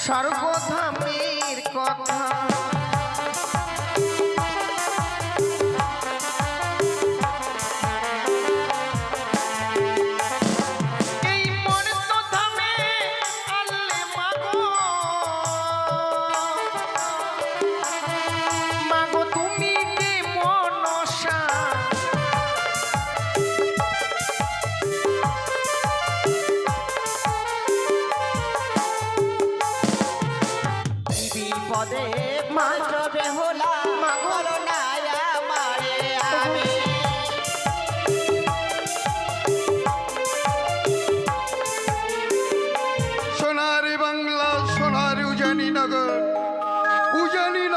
স্বর্গধামের কথা এই মর্তধামে আনলে মাগো মাগো তুমি যে মনসা বিপদে মাত্র বেহুলা মাগল নায়া মারে আমি সোনারি বাংলা সোনারি উজানি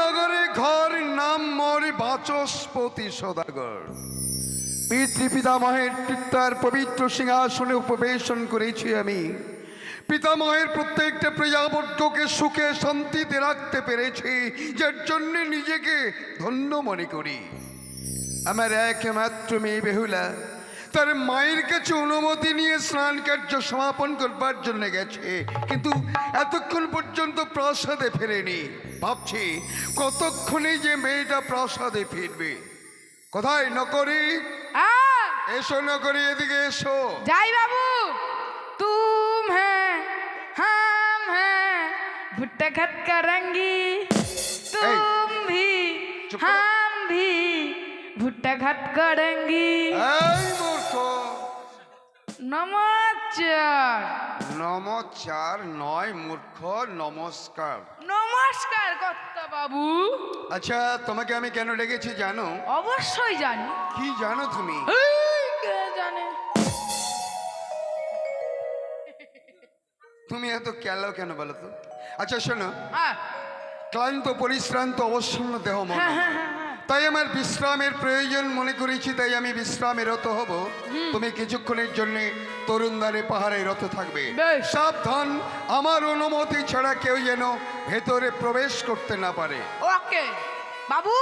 নগরে ঘর নাম মোর বাচস্পতি সদাগর। পিতৃপিতামহের পিতার পবিত্র সিংহাসনে উপবেশন করেছি আমি। পিতামহের প্রত্যেকটা প্রজাবর্গকে সুখে শান্তিতে রাখতে পেরেছি, যার জন্য নিজেকে ধন্য মনে করি। আমার একমাত্র মেয়ে বেহুলা তার মায়ের কাছে অনুমতি নিয়ে স্নান কার্য সমাপন করবার জন্য গেছে, কিন্তু এতক্ষণ পর্যন্ত প্রাসাদে ফেরেনি। ভাবছি কতক্ষণে যে মেয়েটা প্রাসাদে ফিরবে। কোথায় নকরি? এসো নকরি, এদিকে এসো। যাই বাবু, तुम है हम हैं भुट्टा खत करेंगी तुम भी हम भी भुट्टा खत करेंगी। এই মূর্খ, नमस्कार নমস্কার নয় মূর্খ, নমস্কার। নমস্কার কর্তা বাবু। আচ্ছা, তোমাকে আমি কেন ডেকেছি জানো? অবশ্যই জানি। কি জানো তুমি? কে জানে? তুমি এত কেলো কেন বলো তো? আচ্ছা শোনো, হ্যাঁ ক্লান্ত পরিশ্রান্ত অবসন্ন দেহ মন, হ্যাঁ হ্যাঁ হ্যাঁ তাই আমার বিশ্রামের প্রয়োজন মনে করেছি, তাই আমি বিশ্রামে রত হব। তুমি কিছুক্ষণের জন্য তরুণদারে পাহাড়ে রত থাকবে। বেশ। সাবধান, আমার অনুমতি ছাড়া কেউ যেন ভেতরে প্রবেশ করতে না পারে। ওকে বাবু,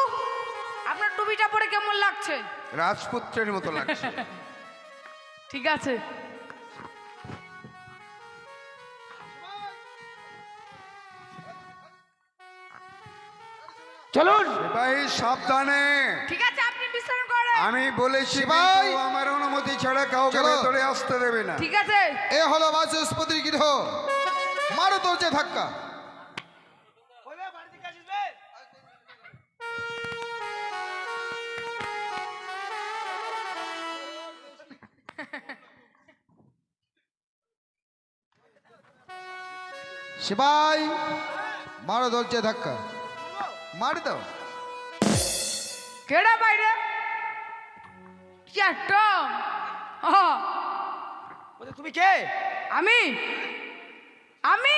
আপনার টুপিটা পরে কেমন লাগছে? রাজপুত্রের মতো লাগছে। ঠিক আছে। চলুন ভাই সাবধানে। ঠিক আছে, আপনি বিশ্রাম করেন। আমি বলেছি ভাই। কিন্তু আমার অনুমতি ছাড়া কাউকে চলো। ভেতরে আসতে দেবে না। ঠিক আছে। এ হলো বাচস্পতির গৃহ, মারো দরজা ধাক্কা। শিবাই, মারো দরজা ধাক্কা, মারি দাও। কেডা বাইরে? চ্যাটম। তুমি কে? আমি আমি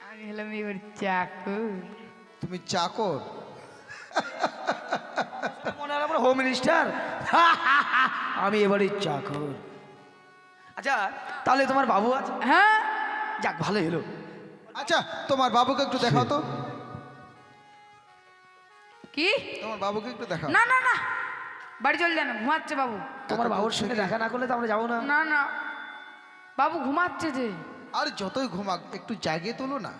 আমি হলাম এবার চাকর। তুমি চাকর? মনে হলো আমরা হোম মিনিস্টার। আমি এবারে চাকর। আচ্ছা, তাহলে তোমার বাবু আছে? হ্যাঁ যাক, ভালো হলো। আচ্ছা, তোমার বাবুকে একটু দেখাও তো। কি? তোমার বাবুকে একটু দেখাও। না না না, বাড়ি চলে যান, ঘুমাচ্ছে বাবু। তোমার বাবুর সঙ্গে দেখা না করলে তো আমরা যাবো না। না না, বাবু ঘুমাচ্ছে যে। আর যতই ঘুমাক একটু জাগিয়ে তোলো না।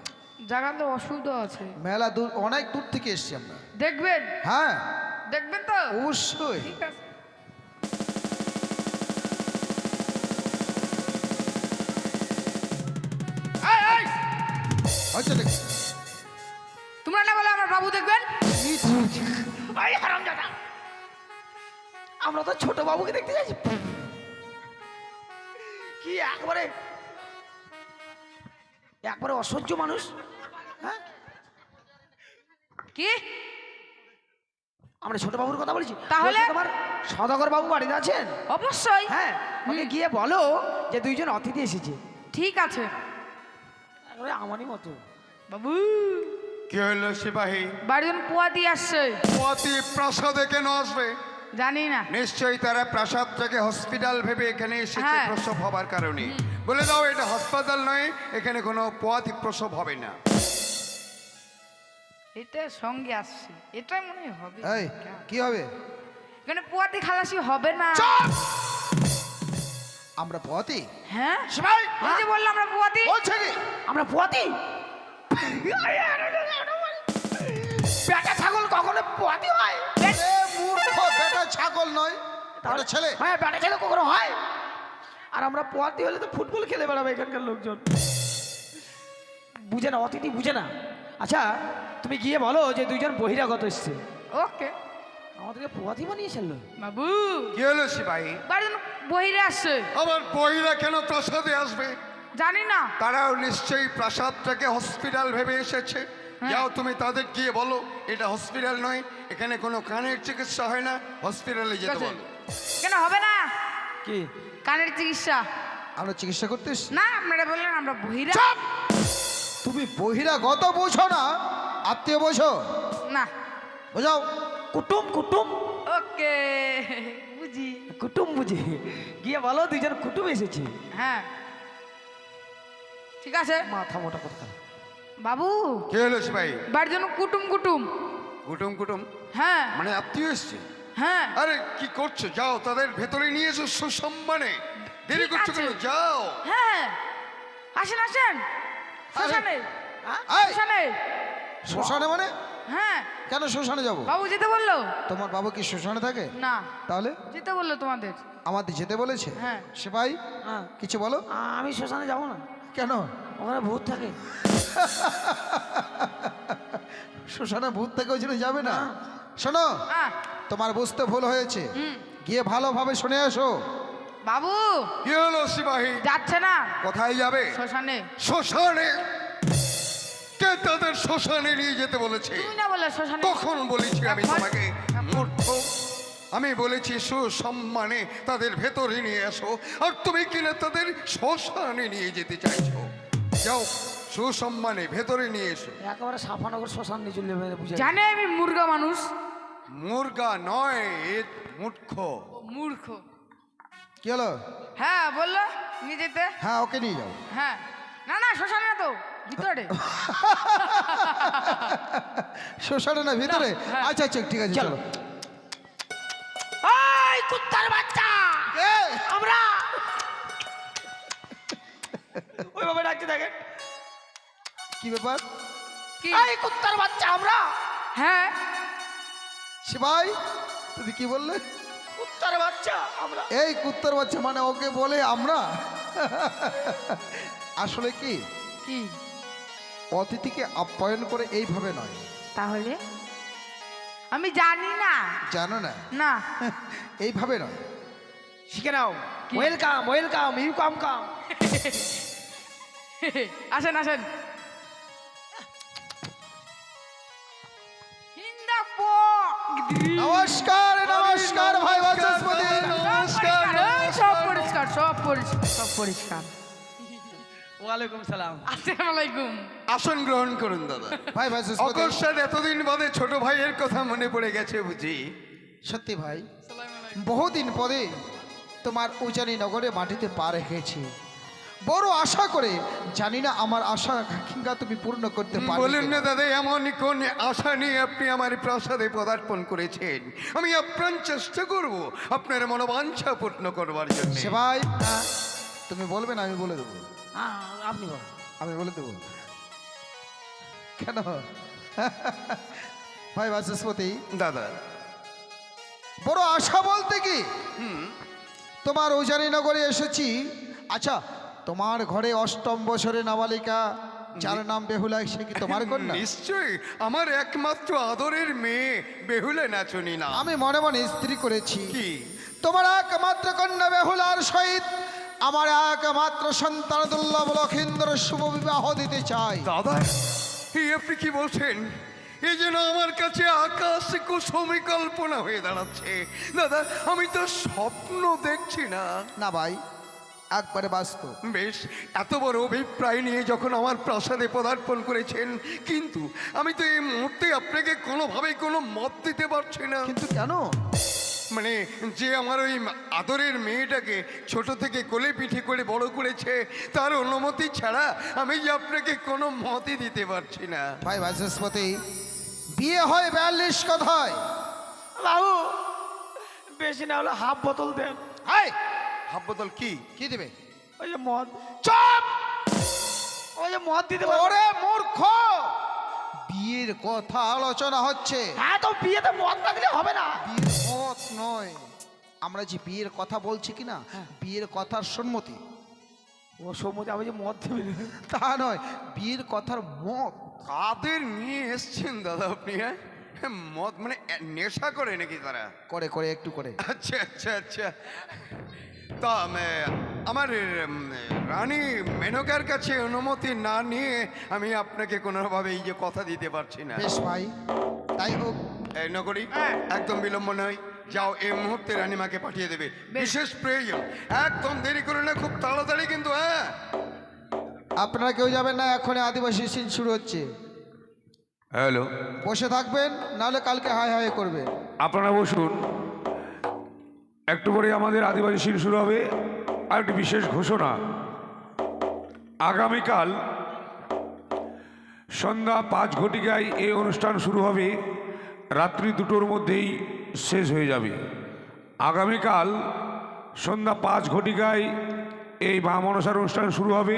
জাগাতে অসুবিধা আছে। মেলা দূর, অনেক দূর থেকে এসছি আমরা। দেখবেন? হ্যাঁ দেখবেন তো? অবশ্যই। ঠিক আছে। এই, এই, আচ্ছা দেখ। তোমরা না বলে আমার বাবু দেখবেন? ভাই হারামজাদা, আমরা তো ছোট বাবুকে দেখতে যাচ্ছি। কি একবারে একবারে অসহ্য মানুষ। হ্যাঁ, কি? আমরা ছোট বাবুর কথা বলছি। তাহলে? বলছি তোমার সদাগর বাবু বাড়িতে আছেন? অবশ্যই। হ্যাঁ, ওকে গিয়ে বলো যে দুইজন অতিথি এসেছে। ঠিক আছে একবারে আমারই মতো। বাবু। কি হলো সিপাহী? বাড়িজন পোয়া দিয়ে আসছে। অতি প্রাসাদে কেন আসবে? জানি না। নিশ্চয়ই তারা প্রাসাদটাকে হসপিটাল ভেবে এখানে এসেছে হ্যাঁ। প্রসব হবার কারণে। বলে দাও এটা হাসপাতাল নয়, এখানে কোনো পোয়াতি প্রসব হবে না। এটা সঙ্গে আসছে, এটাই মনে হয় হবে। এই কি হবে? এখানে পোয়াতি খালাসি হবে না। আমরা পোয়াতি হ্যাঁ শিবাই ওই যে বললাম আমরা বুয়াতি বলছে কি আমরা পোয়াতি বেটা ছাগল কখনো পোয়াতি হয়? এ মূর্খ, বেটা ছাগল নয়, বেটা ছেলে। হ্যাঁ বেটা ছেলে কখনো হয়? আর আমরা পোয়াতি হলে তো ফুটবল খেলে বেড়াবে এখানকার লোকজন। বুঝে না, অতিথি বুঝে না। আচ্ছা তুমি গিয়ে বলো যে দুইজন বহিরাগত এসছে, ওকে আমাদেরকে পোয়াতি বানিয়ে ফেললো। বাবু কি হলো সিপাহী? বাড়ির বহিরে আসছে। আবার বহিরা কেন প্রাসাদে আসবে? জানি না। তারাও নিশ্চয়ই প্রাসাদটাকে হসপিটাল ভেবে এসেছে। যাও তুমি তাদের গিয়ে বলো এটা হসপিটাল নয়, এখানে কোনো কানের চিকিৎসা হয় না, হসপিটালে ঠিক যেতে আছে। বলো। কেন হবে না কি কানের চিকিৎসা? আমরা চিকিৎসা করতেস? না আপনারা বললেন আমরা বহিরা। তুমি বহিরাগত বোঝো না, আত্মীয় বোঝো। না বোঝাও। কুটুম কুটুম ওকে বুঝি। কুটুম বুঝে গিয়ে বলো দুইজন কুটুম এসেছে। হ্যাঁ ঠিক আছে মাথা মোটা কথা। বাবু কি হলো সিপাহী? বাড়ির জন্য কুটুম কুটুম। কুটুম কুটুম হ্যাঁ মানে আত্মীয় এসছে? হ্যাঁ আরে কি করছো, যাও তাদের ভেতরে নিয়ে এসো সুসম্মানে। দেরি ঠিক করছো আছে। কেন, যাও। হ্যাঁ আসেন আসেন শ্মশানে। এই, শ্মশানে শ্মশানে মানে? হ্যাঁ কেন শ্মশানে যাব? বাবু যেতে বললো। তোমার বাবু কি শ্মশানে থাকে? না তাহলে যেতে বললো তোমাদের। আমাদের যেতে বলেছে? হ্যাঁ। সেপাই হ্যাঁ কিছু বলো। আমি শ্মশানে যাবো না, কেন? ওখানে ভূত থাকে। শ্মশানে ভূত থেকে ওই জন্য যাবে না? শোনো, আহ, তোমার বুঝতে ভুল হয়েছে, হুম। গিয়ে ভালোভাবে শুনে আসো। বাবু কি হলো সিপাহী? যাচ্ছে না কোথায় যাবে? শ্মশানে। শ্মশানে? কে তাদের শ্মশানে নিয়ে যেতে বলেছে? তুমি না বললে শ্মশানে। কখন বলেছি আমি এখন? তোমাকে এখন? মূর্খ? আমি বলেছি সুসম্মানে তাদের ভেতরে নিয়ে আসো, আর তুমি কিনা তাদের শ্মশানে নিয়ে যেতে চাইছো। যাও সুসম্মানে ভেতরে নিয়ে এসো। একেবারে সাফানগর শ্মশান নিয়ে চলে যাবে, বুঝে জানে আমি মুর্গা মানুষ। মুর্গা নয়, এ মূর্খ। মূর্খ। কি হলো? হ্যাঁ বললো নিয়ে যেতে। হ্যাঁ, ওকে নিয়ে যাও। হ্যাঁ না না শ্মশানে না তো ভিতরে। শ্মশানে না ভিতরে? হ্যাঁ। আচ্ছা আচ্ছা ঠিক আছে, চলো। এই কুত্তার বাচ্চা এই, আমরা ওইভাবে ডাকতে থাকেন। কি ব্যাপার? কি? এই কুত্তার বাচ্চা আমরা। হ্যাঁ সেপাই তুমি কি বললে? কুত্তার বাচ্চা আমরা। এই কুত্তার বাচ্চা মানে ওকে বলে আমরা? আসলে কি, কি অতিথিকে আপ্যায়ন করে এইভাবে নয়, তাহলে? আমি জানি না। জানো না? না এইভাবে নয়। শিখে নাও। কি? ওয়েলকাম ওয়েলকাম, ইউ কাম কাম। আসেন আসেন। হিন্দা পো। নমস্কার নমস্কার ভাই বাচস্পতি। নমস্কার, সব পরিষ্কার সব পরিষ্কার সব পরিষ্কার। ওয়ালাইকুম সালাম। আসসালামু আলাইকুম। আসন গ্রহণ করুন দাদা। ভাই বাচস্পতি। অকস্মাৎ এতদিন বাদে ছোট ভাইয়ের কথা মনে পড়ে গেছে বুঝি। সত্যি ভাই, বহুদিন পরে তোমার উজানি নগরে মাটিতে পা রেখেছি। বড় আশা করে, জানি না আমার আশা আকাঙ্ক্ষা তুমি পূর্ণ করতে পারবে বলুন না কিনা। দাদা, এমন কোন আশা নিয়ে আপনি আমার প্রাসাদে পদার্পণ করেছেন? আমি আপ্রাণ চেষ্টা করব আপনার মনোবাঞ্ছা পূর্ণ করবার জন্য। সে ভাই, তুমি বলবে না আমি বলে দেবো? হ্যাঁ আপনি বল। আমি বলে দেবো কেন? ভাই বাচস্পতি, দাদা বড় আশা বলতে কি, তোমার উজানি নগরে এসেছি। আচ্ছা, তোমার ঘরে অষ্টম বছরে নাবালিকা যার নাম বেহুলা, সে কি তোমার কন্যা? নিশ্চয়ই আমার একমাত্র আদরের মেয়ে বেহুলা নাচনি না। আমি মনে মনে স্ত্রী করেছি, কি? তোমার একমাত্র কন্যা বেহুলার সহিত আমার একমাত্র সন্তান দুর্লভ লক্ষিন্দর শুভ বিবাহ দিতে চাই। দাদা এই আপনি কি বলছেন? এই যেন আমার কাছে আকাশ কুসুমি কল্পনা হয়ে দাঁড়াচ্ছে। দাদা আমি তো স্বপ্ন দেখছি না। না ভাই, একবারে বাস্তব। বেশ, এত বড় অভিপ্রায় নিয়ে যখন আমার প্রাসাদে পদার্পণ করেছেন, কিন্তু আমি তো এই মুহূর্তে আপনাকে কোনোভাবেই কোনো মত দিতে পারছি না। কিন্তু কেন? মানে যে আমার ওই আদরের মেয়েটাকে ছোট থেকে কোলে পিঠে করে বড় করেছে, তার অনুমতি ছাড়া আমি যে আপনাকে কোনো মতই দিতে পারছি না। ভাই বাচস্পতি, বিয়ে হয় 42 কথায়। বাবু বেশি না হলে হাফ বোতল দেন। হাই, হাফ বোতল কি? কি দেবে? ওই যে মদ, চুপ! ওই যে মদ দিতে পারবো। ওরে মূর্খ, বিয়ের কথা আলোচনা হচ্ছে। হ্যাঁ, তো বিয়েতে মদ না দিলে হবে না। বিয়ের মত নয়, আমরা যে বিয়ের কথা বলছি কি না, বিয়ের কথার সম্মতি। ও সম্মতি, আমি যে মদ দেবে না। তা নয়, বিয়ের কথার মত। কাদের নিয়ে এসছেন দাদা আপনি? হ্যাঁ, মদ মানে নেশা করে নাকি তারা? করে করে একটু করে। আচ্ছা আচ্ছা আচ্ছা। তা আমার রানী মেনকার কাছে অনুমতি না নিয়ে আমি আপনাকে কোনোভাবে এই যে কথা দিতে পারছি না। বেশ ভাই, তাই হোক। এই নগরী, হ্যাঁ। একদম বিলম্ব নয়, যাও এই মুহূর্তে রানীমাকে পাঠিয়ে দেবে, বিশেষ প্রয়োজন। একদম দেরি করে না, খুব তাড়াতাড়ি কিন্তু। হ্যাঁ, আপনারা কেউ যাবেন না, এখনই আদিবাসী সিন শুরু হচ্ছে। হ্যালো, বসে থাকবেন, নাহলে কালকে হাই হাই করবে। আপনারা বসুন, একটু পরে আমাদের আদিবাসী শিল শুরু হবে। আর একটি বিশেষ ঘোষণা, আগামীকাল সন্ধ্যা 5 ঘটিকায় এই অনুষ্ঠান শুরু হবে, রাত্রি 2টোর মধ্যেই শেষ হয়ে যাবে। আগামীকাল সন্ধ্যা 5 ঘটিকায় এই মা মনসার অনুষ্ঠান শুরু হবে,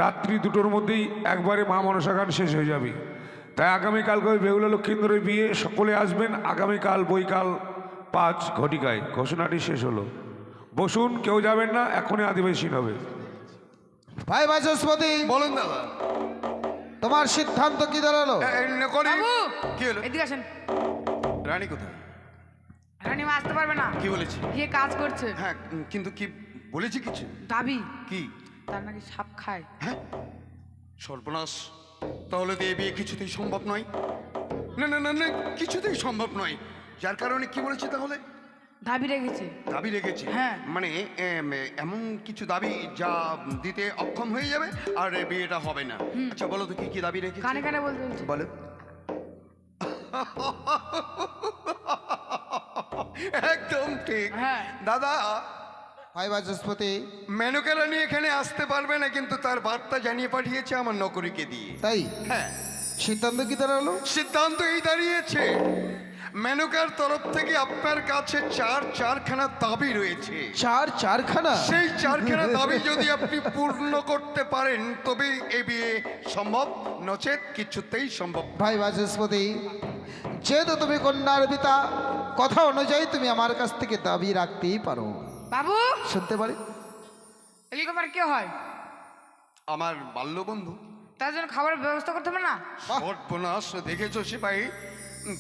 রাত্রি 2টোর মধ্যেই একবারে মা মনসা গান শেষ হয়ে যাবে। তাই আগামীকালকে ওই বেহুলা লক্ষীন্দ্রের বিয়ে, সকলে আসবেন আগামীকাল বৈকাল 5 ঘটিকায়। ঘোষণাটি শেষ হলো। বসুন, কেউ যাবেন না, এখনই আদিবাসী হবে। ভাই বাচস্পতি, বলুন দাদা। তোমার সিদ্ধান্ত কি দাঁড়ালো? এই নগরী, বাবু কি হলো? এদিকে আসেন। রানী কোথায়? রানীমা আসতে পারবে না, কি বলেছি? গিয়ে কাজ করছে। হ্যাঁ, কিন্তু কি বলেছি কিছু? দাবি কি? তার নাকি সাপ খায়। হ্যাঁ, সর্বনাশ। তাহলে তো এ বিয়ে কিছুতেই সম্ভব নয়। না না না না, কিছুতেই সম্ভব নয়। যার কারণে কি বলেছি তাহলে? দাবি রেখেছে। দাবি রেখেছি? হ্যাঁ। মানে এমন কিছু দাবি যা দিতে অক্ষম হয়ে যাবে আর এ বিয়েটা হবে না। আচ্ছা বলো তো কি কি দাবি রেখেছি? কানে কানে বলতে বলছে। বলো। একদম ঠিক। হ্যাঁ। দাদা, ভাই বাচস্পতি, মেনকা রানী এখানে আসতে পারবে না, কিন্তু তার বার্তা জানিয়ে পাঠিয়েছে আমার নকরীকে দিয়ে। তাই হ্যাঁ, সিদ্ধান্ত কি দাঁড়ালো? সিদ্ধান্ত এই দাঁড়িয়েছে, মেনকার তরফ থেকে আপনার কাছে চারখানা দাবি রয়েছে। চারখানা? সেই চারখানা দাবি যদি আপনি পূর্ণ করতে পারেন তবে এ বিয়ে সম্ভব, নচেত কিছুতেই সম্ভব। ভাই বাচস্পতি, যেহেতু তুমি কন্যার পিতা, কথা অনুযায়ী তুমি আমার কাছ থেকে দাবি রাখতেই পারো। বাবু শুনতে পারি? এগুলো আবার কে হয়? আমার বাল্যবন্ধু। তার জন্য খাবারের ব্যবস্থা করতে হবে না? সর্বনাশ, দেখেছো সিপাহী,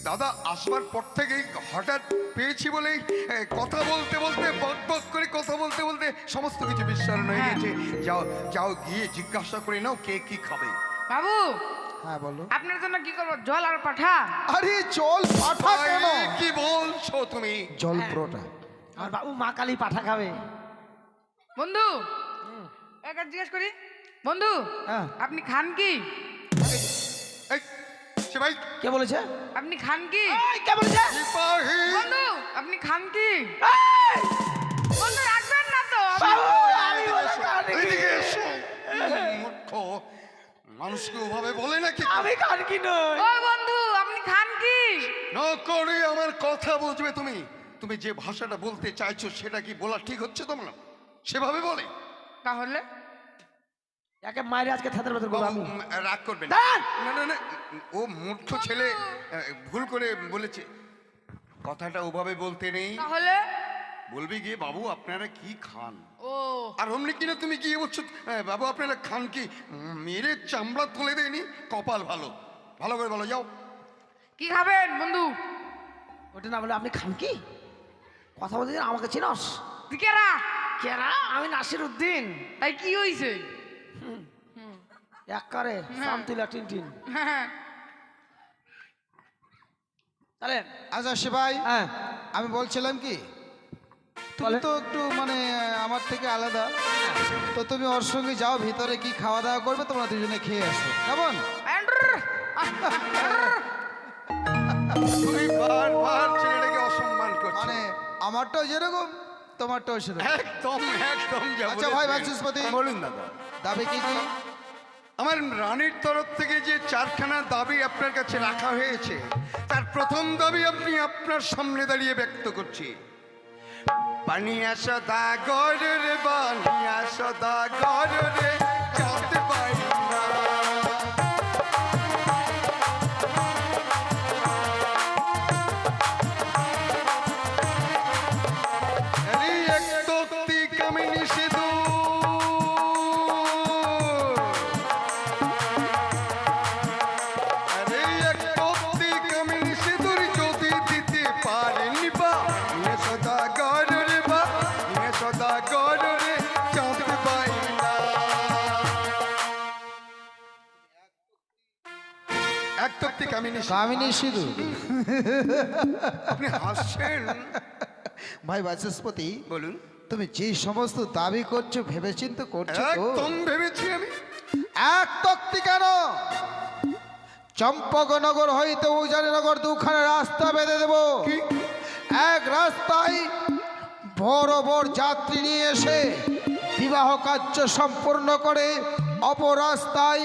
দাদা আসবার পর থেকেই হঠাৎ পেয়েছি বলেই কথা বলতে বলতে বক বক করে কথা বলতে বলতে সমস্ত কিছু বিস্মরণ হয়ে গেছে। যাও যাও, গিয়ে জিজ্ঞাসা করে নাও কে কি খাবে। বাবু হ্যাঁ বলো। আপনার জন্য কি করবো? জল আর পাঠা? আরে জল পাঠা কেন? আরে, কি বলছো তুমি? জল পুরোটা। আমার বাবু মা কালী পাঠা খাবে। বন্ধু একবার জিজ্ঞেস করি, বন্ধু হ্যাঁ। আপনি খান কি? এই সিপাহী, কে বলেছে? আপনি খান কি? এই, কে বলেছে? সিপাহী, বন্ধু আপনি খান কি? এই, বন্ধু রাখবেন না তো? বাবু, আমি বলে খান কি? এদিকে এসো। মূর্খ, মানুষকে ওভাবে বলে নাকি? আমি খান কি নই? ও বন্ধু আপনি খান কি? নকরে আমার কথা বুঝবে তুমি। তুমি যে ভাষাটা বলতে চাইছো সেটা কি বলা ঠিক হচ্ছে তোমার? সেভাবে বলে? তাহলে একে মায়ের আজকে থাতার ভেতর করবো বাবু, আমি। রাগ করবেন না। দাঁড়ান! না না না, ও মূর্খ ছেলে, ভুল করে বলেছে। কথাটা ওভাবে বলতে নেই। তাহলে বলবি গিয়ে বাবু আপনারা কি খান। ও আর অমনি কিনা তুমি গিয়ে বলছো বাবু আপনারা খান কি? মেরে চামড়া তুলে দেয়নি। কপাল ভালো, ভালো করে বলো, যাও। কি খাবেন বন্ধু? ওটা না বলে আপনি খান কি? কথা বলতে দিন, আমাকে চিনস? তুই কেরা? কেরা? আমি নাসির উদ্দিন। তাই কি হয়েছে? এক করে সামতুলা টিনটিন। তাহলে আচ্ছা শিবাই, হ্যাঁ আমি বলছিলাম কি, তুমি বলে। তো একটু মানে আমার থেকে আলাদা, তো তুমি ওর সঙ্গে যাও, ভিতরে কি খাওয়া দাওয়া করবে তোমরা দুজনে খেয়ে আসো, কেমন? তুমি বারবার ছেলেটাকে অসম্মান করছো। মানে আমারটাও যেরকম তোমারটাও সেরকম। একদম একদম যা আচ্ছা ভাই বলেছেন। বাচস্পতি, বলুন দাদা। দাবি কি কি? আমার রানীর তরফ থেকে যে চারখানা দাবি আপনার কাছে রাখা হয়েছে, তার প্রথম দাবি আপনি আপনার সামনে দাঁড়িয়ে ব্যক্ত করছি। বানিয়া সদা গরে বানিয়া সদা গরে জানতে পারি না আরে এক তক্তি কামিনী সিধু আরে এক তক্তি কামিনী সিঁদুর যদি দিতে পারেন বা নিয়ে সদা গরে বা নিয়ে সদা গরে জানতে পারি না এক তক্তি কামিনী সিঁদুর। কামিনী সিধু আপনি হাসছেন ভাই বাচস্পতি, বলুন। তুমি যে সমস্ত দাবি করছো ভেবেচিন্তে করছো তো? একদম ভেবেছি আমি। এক তক্তি কেন, চম্পকনগর হইতে উজানিনগর দুখানে রাস্তা বেঁধে দেব। কি? এক রাস্তায় বড় বড় যাত্রী নিয়ে এসে বিবাহ কার্য সম্পূর্ণ করে, অপর রাস্তায়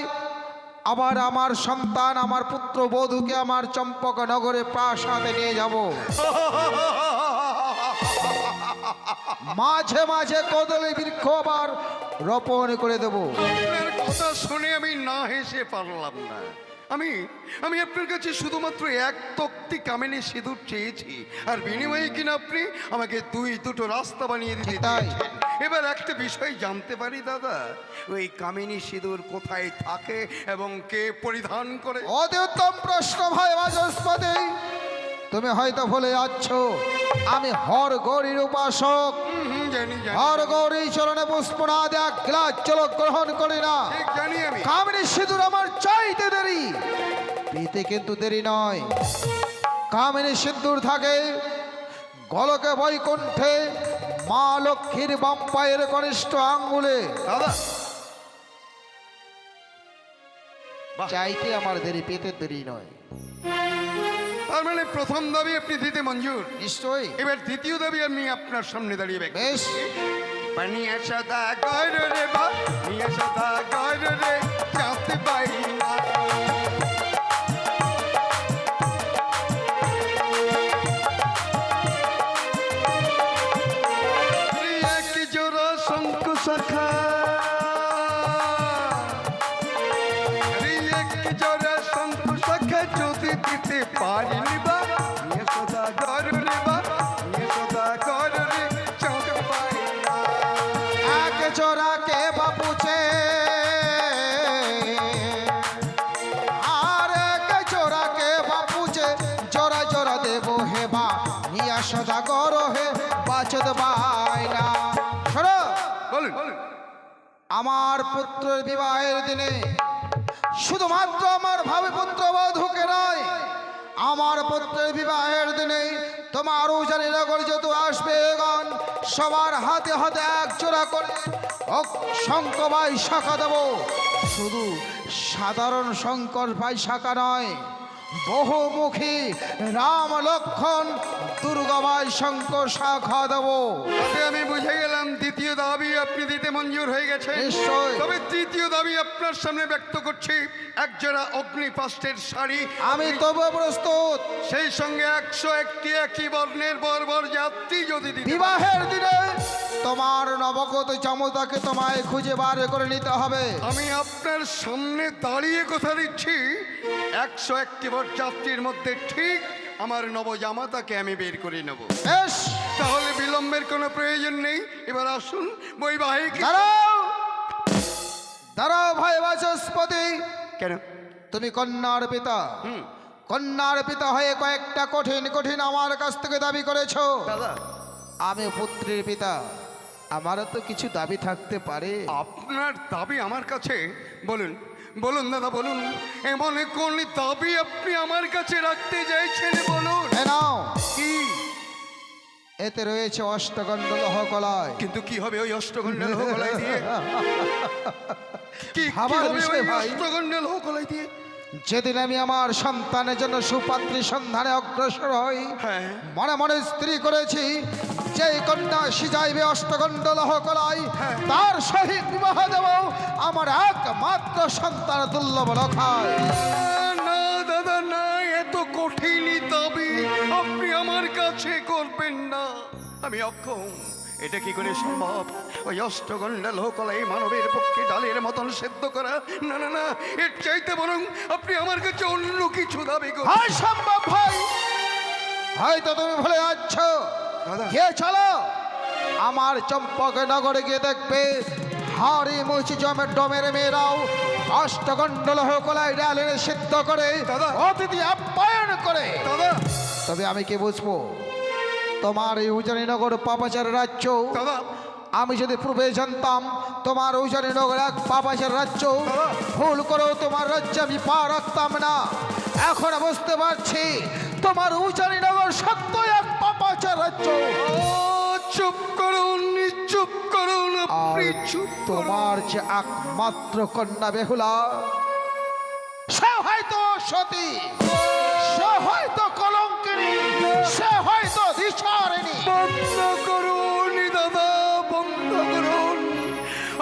আবার আমার সন্তান আমার পুত্র বধূকে আমার চম্পকনগরে প্রাসাদে নিয়ে যাব। মাঝে মাঝে কদলী বৃক্ষ আবার রোপণ করে দেব। আপনার কথা শুনে আমি না হেসে পারলাম না। আমি আমি আপনার কাছে শুধুমাত্র এক তক্তি কামিনী সিঁদুর চেয়েছি, আর বিনিময়ে কিনা আপনি আমাকে দুটো রাস্তা বানিয়ে দিতে তাই। চেয়েছেন। এবার একটা বিষয় জানতে পারি দাদা, ওই কামিনী সিঁদুর কোথায় থাকে এবং কে পরিধান করে? অতি উত্তম প্রশ্ন ভাই বাচস্পতি, তুমি হয়তো ভুলে যাচ্ছ আমি হর গৌরীর উপাসক। জানি জানি হর গৌরী চরণে পুষ্প না দেয়া গ্লাস জল গ্রহণ করি না। ঠিক জানি আমি। কামিনী সিঁদুর আমার চাইতে দেরি, পেতে কিন্তু দেরি নয়। কামিনী সিঁদুর থাকে গলকে বৈকুণ্ঠে মা লক্ষ্মীর বাম পায়ের কনিষ্ঠ আঙ্গুলে। দাদা চাইতে আমার দেরি, পেতে দেরি নয়। তার মানে প্রথম দাবি আপনি দিতে মঞ্জুর। নিশ্চয়ই। এবার দ্বিতীয় দাবি আমি আপনার সামনে দাঁড়িয়ে ব্যক্ত বেশ, বানিয়া সদা গরে বা নিয়া সদা গরে জানতে পারি না এক জোড়া শঙ্খ শাখা এক জোড়া শঙ্খ শাখা যদি দিতে পারিনি বা নিয়ে সদা গরে বা নিয়ে সদা গরে জানতে পারি না এক জোড়াকে বাপুচে আর এক জোড়াকে বাপুচে জোড়া জোড়া দেব হেবা নিয়া সদা গর হে বাচত বাইনা। শোনো, বলুন আমার পুত্রের বিবাহের দিনে শুধুমাত্র আমার ভাবে পুত্র বধূকে নয়, আমার পুত্রের বিবাহের দিনে তোমার উজানিনগর যত আসবে গণ সবার হাতে হাতে এক জোড়া করে শঙ্খ বাই শাখা দেব। শুধু সাধারণ শঙ্কর বাই শাখা নয়, বহুমুখী রাম লক্ষণ দুর্গাবাই শঙ্কর শাখা দেব। তাতে আমি বুঝে গেলাম দ্বিতীয় দাবি আপনি দিতে মঞ্জুর হয়ে গেছে। নিশ্চয়। তবে তৃতীয় দাবি আপনার সামনে ব্যক্ত করছি, এক জোড়া অগ্নিপাস্টের শাড়ি আমি তবু প্রস্তুত। সেই সঙ্গে 101টি একই বর্ণের বর্বর যাত্রী যদি দিতে বিবাহের দিনে তোমার নবগত জামতাকে তোমায় খুঁজে বার করে নিতে হবে। আমি আপনার সামনে দাঁড়িয়ে কথা দিচ্ছি, 101টি যাত্রীর মধ্যে ঠিক আমার নবজামাতাকে আমি বের করে নেব। বেশ, তাহলে বিলম্বের কোনো প্রয়োজন নেই। এবার আসুন বৈবাহিক। দাঁড়াও দাঁড়াও ভাই বাচস্পতি, কেন? তুমি কন্যার পিতা, কন্যার পিতা হয়ে কয়েকটা কঠিন কঠিন আমার কাছ থেকে দাবি করেছো। দাদা আমি পুত্রের পিতা, আমারও তো কিছু দাবি থাকতে পারে। আপনার দাবি আমার কাছে, বলুন বলুন দাদা বলুন, এমন কোন দাবি আপনি আমার কাছে রাখতে চাইছেন বলুন। এ নাও, কি? এতে রয়েছে অষ্টগণ্ড লহকলায়। কিন্তু কি হবে ওই অষ্টগণ্ডের লোহকলাই দিয়ে? কি ভাবার হবে বিষয় ওই ভাই। অষ্টগণ্ডের লোহকলাই দিয়ে? যেদিন আমি আমার সন্তানের জন্য সুপাত্রী সন্ধানে অগ্রসর হই, হ্যাঁ। মনে মনে স্ত্রী করেছি যে কন্যা সিজাইবে অষ্টগণ্ড লহকলাই, তার সহিত বিবাহ দেব আমার একমাত্র সন্তান দুর্লভ লখায়। না দাদা না, এত কঠিন দাবি আপনি আমার কাছে করবেন না। আমি অক্ষম। এটা কি করে সম্ভব? ওই অষ্টগণ্ডা লোকলা এই মানবের পক্ষে ডালের মতন সেদ্ধ করা? না না না, এর চাইতে বরং আপনি আমার কাছে অন্য কিছু দাবি করুন। হয় সম্ভব ভাই, হয়তো তুমি ভুলে যাচ্ছ। দাদা। গিয়ে চলো আমার চম্পকনগরে গিয়ে দেখবে হাড়ি মুচি জমের ডমের মেয়েরাও অষ্টগণ্ডল কলাই ডালের সিদ্ধ করে দাদা। অতিথি আপ্যায়ন করে। দাদা তবে আমি কি বুঝবো তোমার এই উজানিনগর পাপাচার রাজ্য? দাদা আমি যদি পূর্বে জানতাম তোমার উজানিনগর এক পাপাচার রাজ্য, ভুল করেও তোমার রাজ্যে আমি পা রাখতাম না। এখন বুঝতে পারছি তোমার উজানিনগর সত্যই এক পাপাচার রাজ্য। ও চুপ করুন, চুপ করুন, আর আপনি চুপ করুন। তোমার যে একমাত্র কন্যা বেহুলা, সে হয়তো সতী, সে হয়তো কলঙ্কিনী, সে হয়তো দিশারিণী। বন্ধ করুন দাদা, বন্ধ করুন।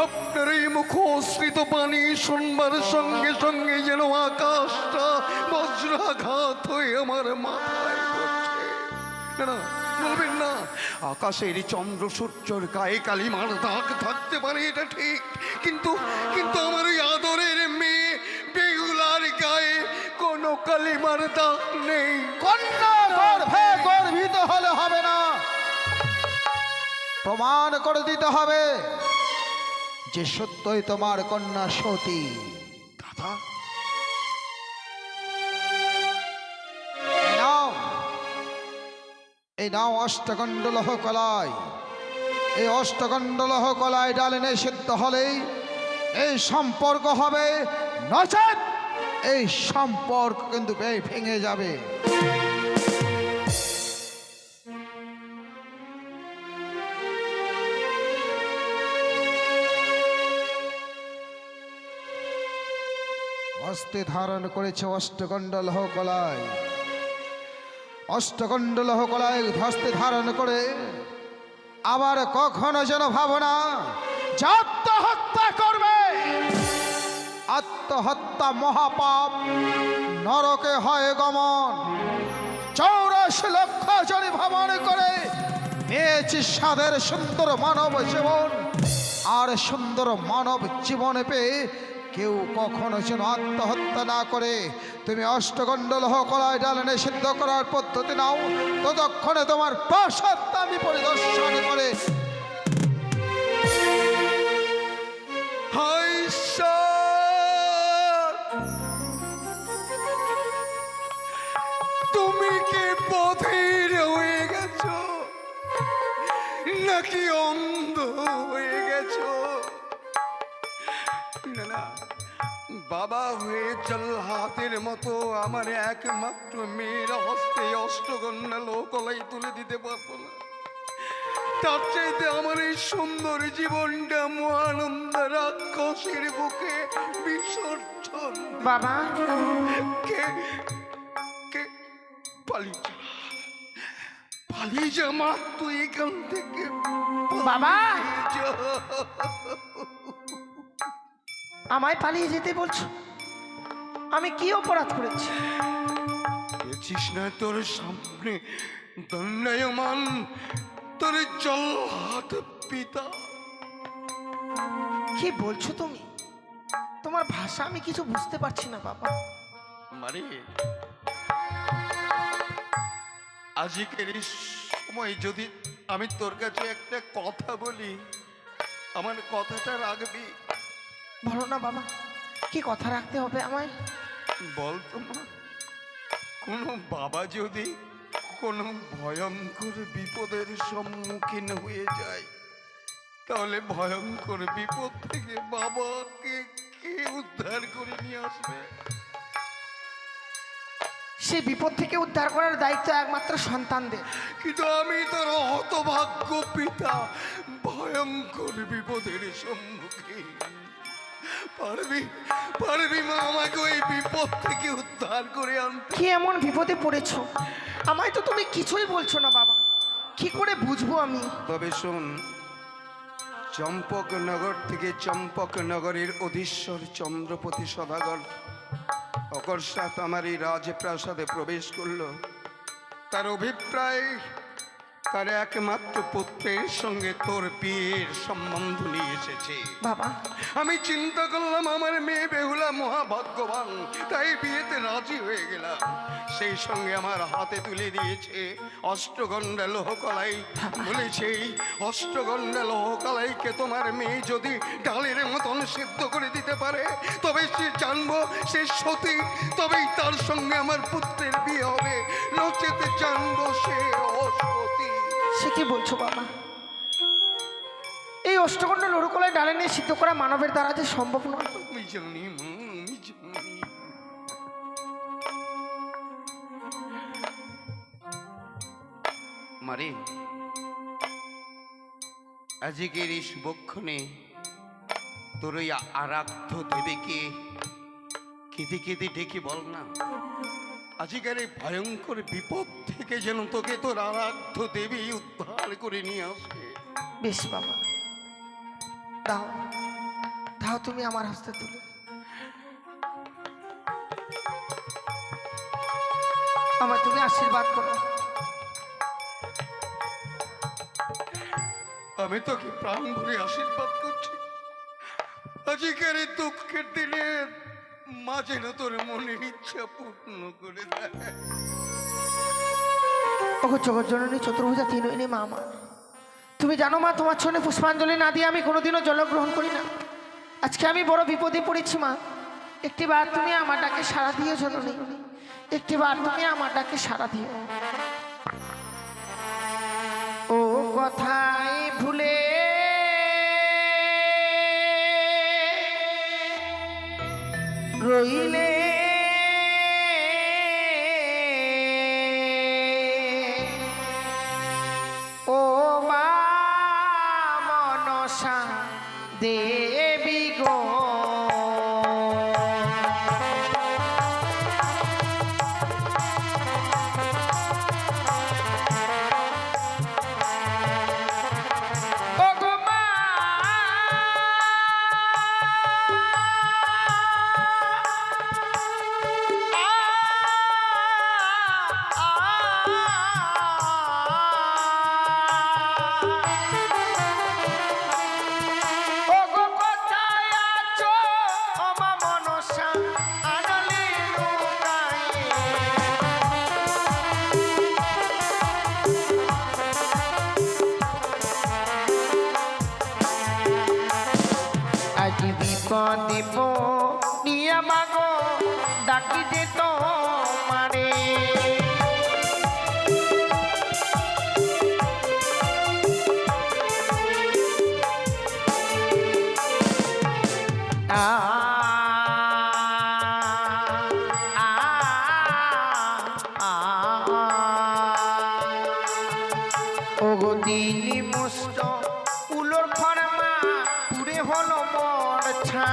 আপনার এই মুখশ্রিত পানি শুনবার সঙ্গে সঙ্গে যেন আকাশটা বজ্রাঘাত হয়ে আমার মাথায় পড়ছে। না না, বলবেন না। আকাশের চন্দ্র সূর্যর গায়ে কালিমার দাগ থাকতে পারে, এটা ঠিক, কিন্তু কিন্তু আমার ওই আদরের মেয়ে বেহুলার গায়ে কোনো কালিমার দাগ নেই। কন্যা গর্ভে গর্ভিত হলে হবে না, প্রমাণ করে দিতে হবে যে সত্যই তোমার কন্যা সতী। দাদা এই নাও, এই নাও অষ্টগণ্ডলহ কলাই। এই অষ্টগণ্ডলহ কলাই ডালিনে সিদ্ধ হলেই এই সম্পর্ক হবে, নচেত এই সম্পর্ক কিন্তু ভেঙে যাবে। হস্তে ধারণ করেছে অষ্টগণ্ডলহ কলাই। অষ্টগণ্ডলহ কলাই হস্তে ধারণ করে আবার কখনো যেন ভাবনা যে আত্মহত্যা করবে। আত্মহত্যা মহাপাপ, নরকে হয় গমন। 84 লক্ষ জনে ভ্রমণ করে পেয়েছি স্বাদের সুন্দর মানব জীবন। আর সুন্দর মানব জীবনে পেয়ে কেউ কখনো যেন আত্মহত্যা না করে। তুমি অষ্টগণ্ডলহ কলাই ডালনে সিদ্ধ করার পদ্ধতি নাও, ততক্ষণে তোমার প্রাসাদ আমি পরিদর্শন করে। হায় ঈশ্বর, তুমি কি বধির হয়ে গেছো নাকি অন্ধ হয়ে গেছো? না না, বাবা হয়ে চল হাতের মতো আমার একমাত্র মেয়ের হস্তে অষ্টগণ্ডা লোকলাই তুলে দিতে পারবো না। তার চাইতে আমার এই সুন্দর জীবনটা মহানন্দ রাক্ষসের বুকে বিসর্জন। বাবা কে কে পালিয়ে যা, পালিয়ে যা মা, তুই এখান থেকে বাবা, পালিয়ে যা। আমায় পালিয়ে যেতে বলছো? আমি কি অপরাধ করেছি? দেখছিস না তোর সামনে দণ্ডায়মান তোর জল্লাদ পিতা? কি বলছো তুমি? তোমার ভাষা আমি কিছু বুঝতে পারছি না বাবা। মানে আজকের এই সময় যদি আমি তোর কাছে একটা কথা বলি, আমার কথাটা রাখবি? বলো না বাবা, কি কথা রাখতে হবে আমায়? বল তো মা, কোনো বাবা যদি কোনো ভয়ঙ্কর বিপদের সম্মুখীন হয়ে যায়, তাহলে ভয়ঙ্কর বিপদ থেকে বাবাকে কে উদ্ধার করে নিয়ে আসবে? সেই বিপদ থেকে উদ্ধার করার দায়িত্ব একমাত্র সন্তানদের। কিন্তু আমি তোর হতভাগ্য পিতা, ভয়ঙ্কর বিপদের সম্মুখীন। পারবি পারবি মা আমাকে ওই বিপদ থেকে উদ্ধার করে আনতে? কি এমন বিপদে পড়েছো? আমায় তো তুমি কিছুই বলছো না বাবা, কি করে বুঝবো আমি? তবে শোন, চম্পকনগর থেকে চম্পকনগরের অধীশ্বর চন্দ্রপতি সদাগর অকস্মাৎ আমার এই রাজপ্রাসাদে প্রবেশ করলো। তার অভিপ্রায় তার একমাত্র পুত্রের সঙ্গে তোর বিয়ের সম্বন্ধ নিয়ে এসেছে। বাবা, আমি চিন্তা করলাম আমার মেয়ে বেহুলা মহাভাগ্যবান, তাই বিয়েতে রাজি হয়ে গেলাম। সেই সঙ্গে আমার হাতে তুলে দিয়েছে অষ্টগন্ডা লোহকলাই। বলেছে অষ্টগন্ডা লোহকলাইকে তোমার মেয়ে যদি ডালের মতন সিদ্ধ করে দিতে পারে তবে সে জানবো সে সতী, তবেই তার সঙ্গে আমার পুত্রের বিয়ে হবে, নচেতে জানবো সে অসতী। সে কি বলছো বাবা? এই অষ্টগণ্ড লড়ুকলায় ডালে নিয়ে সিদ্ধ করা মানবের দ্বারা যে সম্ভব নয়। আমি জানি মা, আমি জানি। মারে, আজকের এই শুভক্ষণে তোর ওই আরাধ্য দেবীকে কেঁদে কেঁদে ডেকে বল না, আজকের এই ভয়ঙ্কর বিপদ থেকে যেন তোকে তোর আরাধ্য দেবী উদ্ধার করে নিয়ে আসে। বেশ বাবা, দাও দাও তুমি আমার হস্তে তুলে। আমার তুমি আশীর্বাদ করো। আমি তোকে প্রাণ ভরে আশীর্বাদ করছি, আজকের এই দুঃখের দিনে মা যেন তোর মনের ইচ্ছা পূর্ণ করে দেয়। ওগো জগৎ জননী চতুর্ভুজা তিনয়নী মা আমার, তুমি জানো মা, তোমার ছনে পুষ্পাঞ্জলি না দিয়ে আমি কোনোদিনও জলগ্রহণ করি না। আজকে আমি বড় বিপদে পড়েছি মা, একটিবার তুমি আমার ডাকে সাড়া দিও জননী, একটিবার তুমি আমার ডাকে সাড়া দিও। ও কথাই ভুলে রইলে ও মা মনসা দেবী গো, ও গো মা ও গো কোথায় আছো ও মা মনসা আনলে লুকায়ে, আজ বিপদে নিয়ে মাগো ডাকি দে তোমারে, আ আ আ ওগো দিলি মুষ্ট উলোর ফরমা পুরে হলো মোর ছা,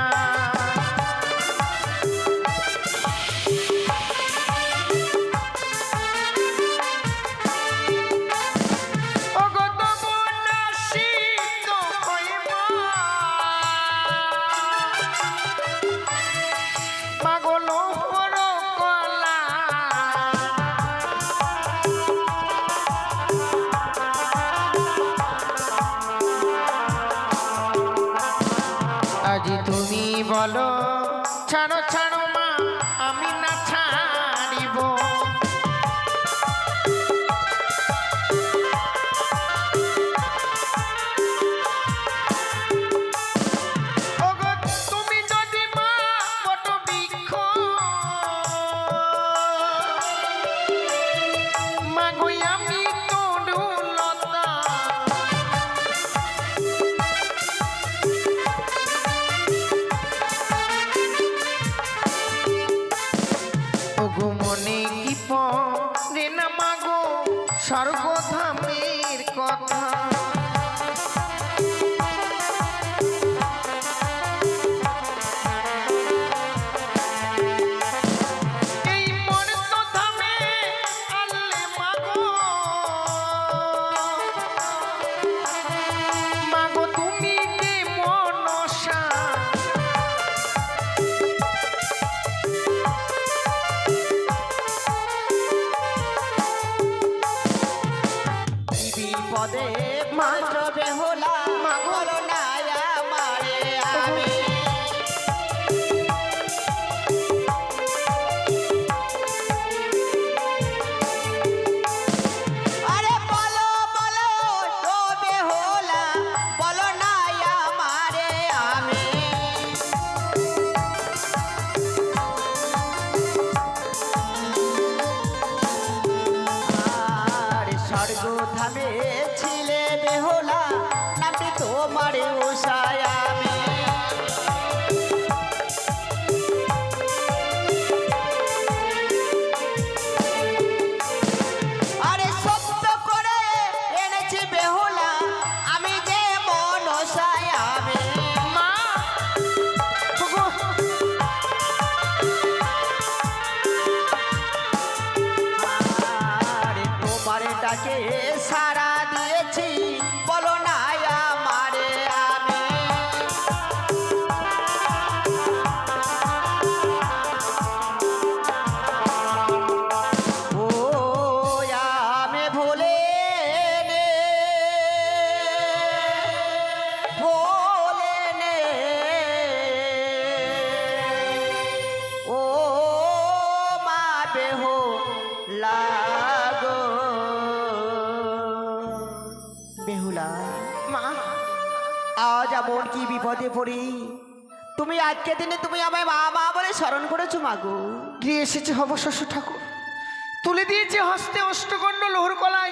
ওগো তবু নাসিত হয়ে পাগল হর কলা, আজ তুমি বলো ছাড়ো ছাড়ো মা, আমি না ছাড়িব। ওগো তুমি যদি মা বট বৃক্ষ, মাগো আমি তরুলতা, ওগো মনে কি পড়ে না মাগো স্বর্গধামের কথা, এই মর্তধামে আনলে মাগো, মাগো তুমি যে মনসা, ডাকে সারা দিয়েছি, বলো না আমারে আমি। ও আমি ভুলে নে, ভুলে নে, ও মা বেহো লাগো। বেহুলা, মা, আজ এমন কি বিপদে পড়ি, তুমি আজকে দিনে তুমি আমায় মা মা বলে স্মরণ করেছো মাগো। দিয়ে এসেছে হব শ্বশুর ঠাকুর, তুলে দিয়েছে হস্তে অষ্টগণ্ড লোহর কলাই।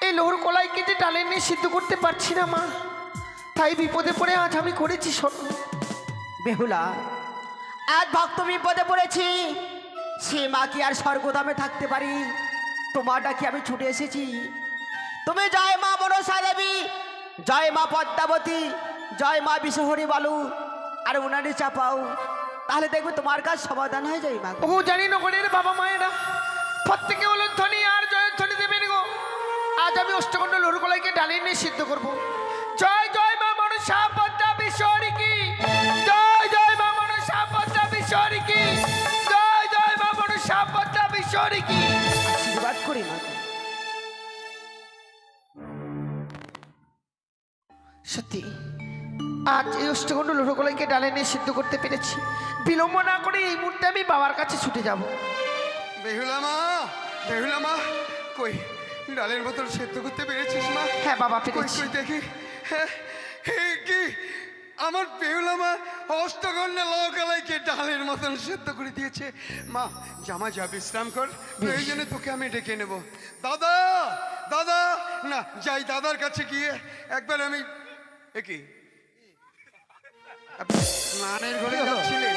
এই লোহর কলাই কেটে ডালে নিয়ে সিদ্ধ করতে পারছি না মা, তাই বিপদে পড়ে আজ আমি করেছি স্মরণ। বেহুলা, আজ ভক্ত বিপদে পড়েছি, সে মা কি আর স্বর্গধামে থাকতে পারি? তোমার ডাকি আমি ছুটে এসেছি। তুমি জয় মা মনসা দেবী, জয় মা পদ্মাবতী, জয় মা বিশ্বহরি বালু আর উনারে চাপাও, তাহলে দেখবে তোমার কাজ সমাধান হয়ে যায় মা। ও জানি নগরের বাবা মায়েরা প্রত্যেকে উলধ্বনি আর জয়ধ্বনি দেবেন গো। আজ আমি অষ্টগণ্ড লোহর কলাইকে ডালে নিয়ে সিদ্ধ করব। জয় জয় মা মনসা পদ্মা বিশ্বহরি কি, জয় জয় মা মনসা পদ্মা বিশ্বহরি কি, জয় জয় মা মনসা পদ্মা বিশ্বহরি কি। আশীর্বাদ করি মা। সত্যি আজ এই অষ্টগণ্ড লোহর কলাইকে ডালে নিয়ে সিদ্ধ করতে পেরেছি। বিলম্ব না করে এই মুহূর্তে আমি বাবার কাছে ছুটে যাব। বেহুলা মা, বেহুলা মা, কই ডালের বোতল সেদ্ধ করতে পেরেছিস মা? হ্যাঁ বাবা, কই পেরেছি। কই দেখি। হ্যাঁ, কি আমার বেহুলা মা অষ্টগন্ধে লকালাইকে ডালের মতন সেদ্ধ করে দিয়েছে। মা জামা যা বিশ্রাম কর, প্রয়োজনে তোকে আমি ডেকে নেব। দাদা, দাদা, না যাই দাদার কাছে গিয়ে একবার আমি কি আপনি স্নানের ঘরে যাচ্ছিলেন,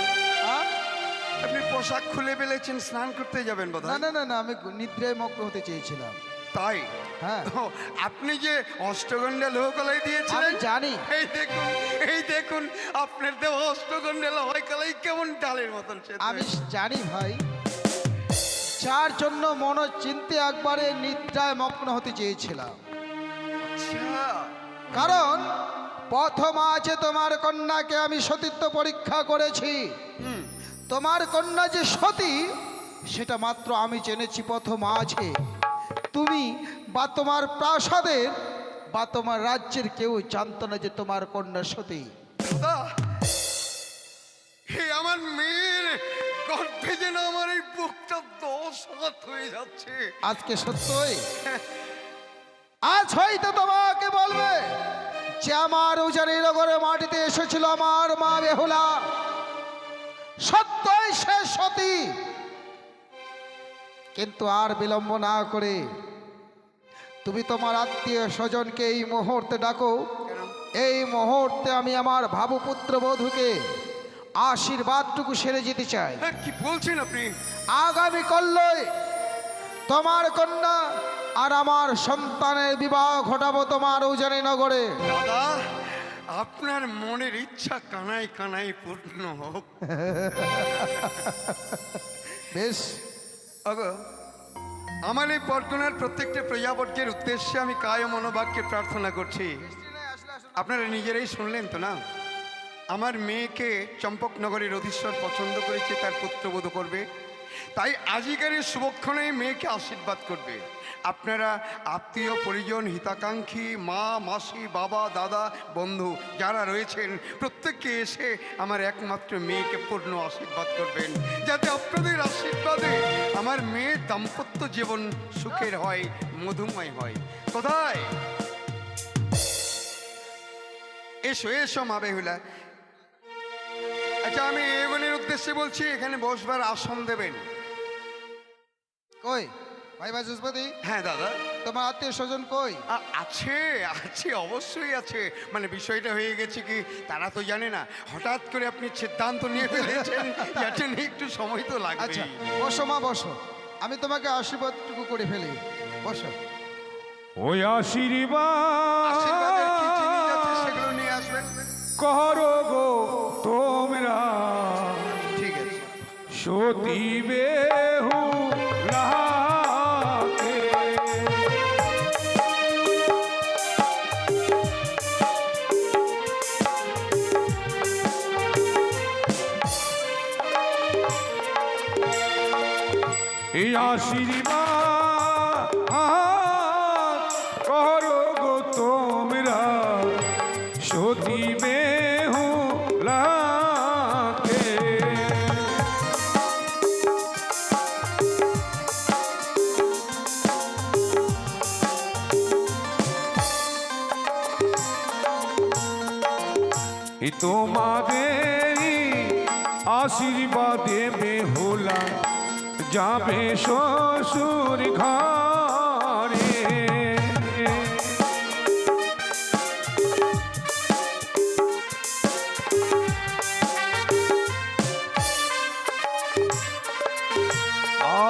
আপনি পোশাক খুলে ফেলেছেন, স্নান করতে যাবেন বোধ না না না না, আমি নিদ্রায় মগ্ন হতে চেয়েছিলাম। তাই? হ্যাঁ। ও, আপনি যে অষ্টগন্ধা লোহকলাই দিয়েছিলেন, আমি জানি। এই দেখুন, এই দেখুন আপনার দেওয়া অষ্টগন্ধা লোহকলাই কেমন ডালের মতন সেদ্ধ আমি হয়েছে। জানি ভাই, যার জন্য মন চিনতে একবারে নিদ্রায় মগ্ন হতে চেয়েছিলাম। আচ্ছা, কারণ প্রথম আছে তোমার কন্যাকে আমি সতীত্ব পরীক্ষা করেছি। তোমার কন্যা যে সতী সেটা মাত্র আমি জেনেছি প্রথম আছে। তুমি বা তোমার প্রাসাদের বা তোমার রাজ্যের কেউ জানতো না যে তোমার কন্যা সতী। দাদা, হে আমার মেয়ের গর্ভে যেন আমার এই বুকটা 10 হাত হয়ে যাচ্ছে। আজকে সত্যই আজ হয়তো তোমাকে বলবে যে আমার উজানি নগরে মাটিতে এসেছিল আমার মা বেহুলা, সত্যই সে সতী। কিন্তু আর বিলম্ব না করে তুমি তোমার আত্মীয় স্বজনকে এই মুহূর্তে ডাকো। এই মুহূর্তে আমি আমার ভাবপুত্র বধূকে আশীর্বাদটুকু সেরে যেতে চাই। হ্যাঁ, কি বলছেন আপনি? আগামী কল্লই তোমার কন্যা আর আমার সন্তানের বিবাহ ঘটাবো তোমার উজানি নগরে। দাদা, আপনার মনের ইচ্ছা কানায় কানায় পূর্ণ হোক। বেশ, আগো, আমার এই পরগনার প্রত্যেকটা প্রজাবর্গের উদ্দেশ্যে আমি কায় মনোবাক্যে প্রার্থনা করছি। আপনারা নিজেরাই শুনলেন তো না, আমার মেয়েকে চম্পকনগরের অধীশ্বর পছন্দ করেছে, তার পুত্রবধূ করবে। তাই আজিকার এই শুভক্ষণে মেয়েকে আশীর্বাদ করবে। আপনারা আত্মীয় পরিজন হিতাকাঙ্ক্ষী মা মাসি বাবা দাদা বন্ধু যারা রয়েছেন প্রত্যেককে এসে আমার একমাত্র মেয়েকে পূর্ণ আশীর্বাদ করবেন, যাতে আপনাদের আশীর্বাদে আমার মেয়ের দাম্পত্য জীবন সুখের হয়, মধুময় হয়। কোথায়? এসো এসো মা বেহুলা। আচ্ছা, আমি এগোনের উদ্দেশ্যে বলছি, এখানে বসবার আসন দেবেন। কই ভাই বাচস্পতি? হ্যাঁ দাদা। তোমার আত্মীয় স্বজন কই? আছে আছে, অবশ্যই আছে। মানে বিষয়টা হয়ে গেছে কি, তারা তো জানে না, হঠাৎ করে আপনি সিদ্ধান্ত নিয়ে ফেলেছেন, যাতে একটু সময় তো লাগবে। আচ্ছা বসো মা, বসো, আমি তোমাকে আশীর্বাদটুকু করে ফেলি। বসো। ওই আশীর্বাদের কি জিনিস আছে আশীর্বাদ সেগুলো নিয়ে আসবেন। করো গো তোমরা, ঠিক আছে। সতী বেহুলাকে এই আশীর্বাদ করো গো তোমরা সতী বেহুলাকে। তোমাদের আশীর্বাদে বেহুলা যাবে শ্বশুর ঘরে।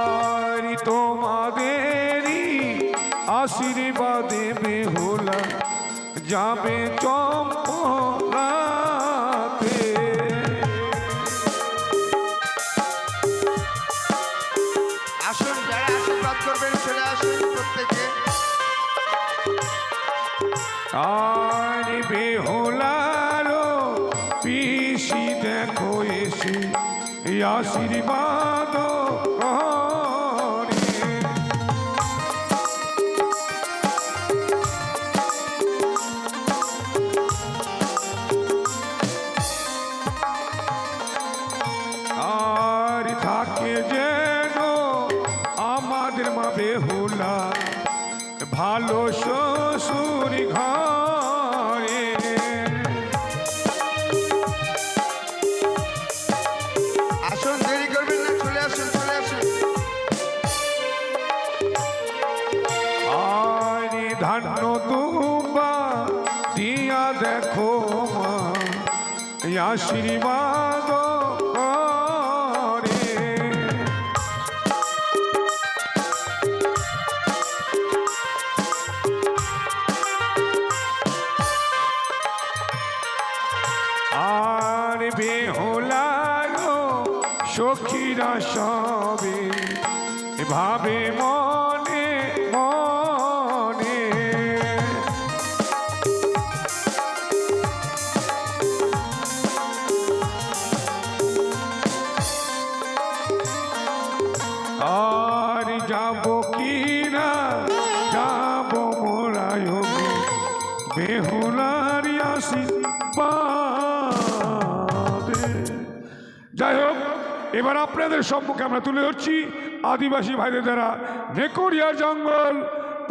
আর তোমাদেরই আশীর্বাদে বেহুলা যাবে চম্পলাতে। আসুন, যারা আশীর্বাদ করবেন চলে আসুন প্রত্যেকে। আর বেহুলারও পিসি দেখো এসে এই আশীর্বাদ করে। আর থাকে যেন আমাদের মা বেহুলা ভালো শ্বশুর ঘরে। আসুন, দেরি করবেন না, চলে আসুন, চলে আসুন। আর ধান্য দুবা দিয়া দেখো মা এই আশীর্বাদ করে। আর বেহুলারও সখীরা সবে ভাবে মনে মনে। আর যাব কি না যাব মোরায় বেহুলার আশীর্বাদে। যাই হোক, এবার আপনাদের সম্মুখে আমরা তুলে ধরছি আদিবাসী ভাইদের দ্বারা নেকড়িয়া জঙ্গল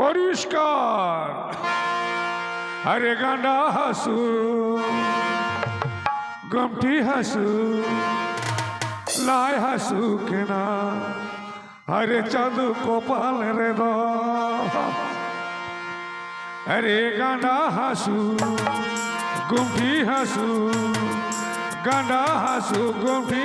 পরিষ্কার। আরে গান্ডা হাসু গমটি হাসু লাই হাসু কেনা আরে চাঁদু কপাল রে দ। আরে গান্ডা হাসু গুমটি হাসু গান্ডা হাসু গুমটি